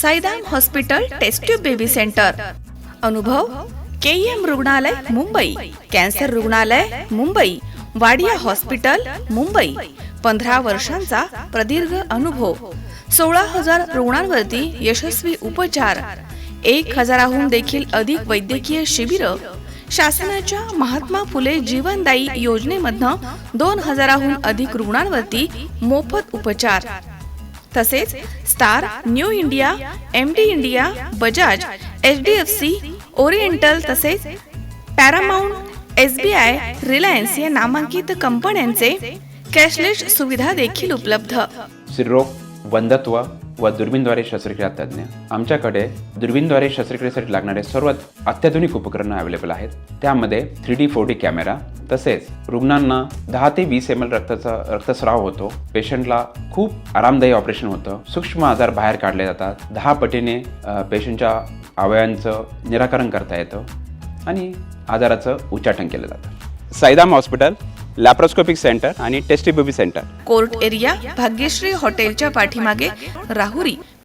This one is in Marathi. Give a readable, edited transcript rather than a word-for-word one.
Saidham hospital test tube baby centre. अनुभव KEM रुग्णालय मुंबई, कॅन्सर रुग्णालय मुंबई, वाडिया हॉस्पिटल मुंबई. 15 वर्षांचा प्रदीर्घ अनुभव. 16,000 रुग्णांवरती यशस्वी उपचार. 1,000हून देखील अधिक वैद्यकीय शिबिरं. शासनाच्या महात्मा फुले जीवनदायी योजनेमधनं 2,000हून अधिक रुग्णांवरती मोफत उपचार. तसेच star, new India, MD India, Bajaj, HDFC, oriental तसेच पॅरामाउंट, SBI, रिलायन्स या नामांकित कंपन्यांचे कॅशलेस सुविधा देखील उपलब्ध. स्त्रीरोग, वंध्यत्व व दुर्बीणद्वारे शस्त्रक्रिया तज्ज्ञ. आमच्याकडे दुर्बीणद्वारे शस्त्रक्रियेसाठी लागणारे सर्वात अत्याधुनिक उपकरणं अवेलेबल आहेत. त्यामध्ये 3D 4D कॅमेरा, तसेच रुग्णांना 10 ते 20 ml रक्तस्राव होतो. पेशंटला खूप आरामदायी ऑपरेशन होतं. सूक्ष्म आजार बाहेर काढले जातात. 10 पटीने पेशंटच्या अवयवांचं निराकरण करता येतं आणि आजाराचं उच्चाटन केलं जातं. साईदाम हॉस्पिटल, लॅप्रोस्कोपिक सेंटर आणि test tube baby centre. Court area, Bhagyashree हॉटेलच्या पाठीमागे, राहुरी.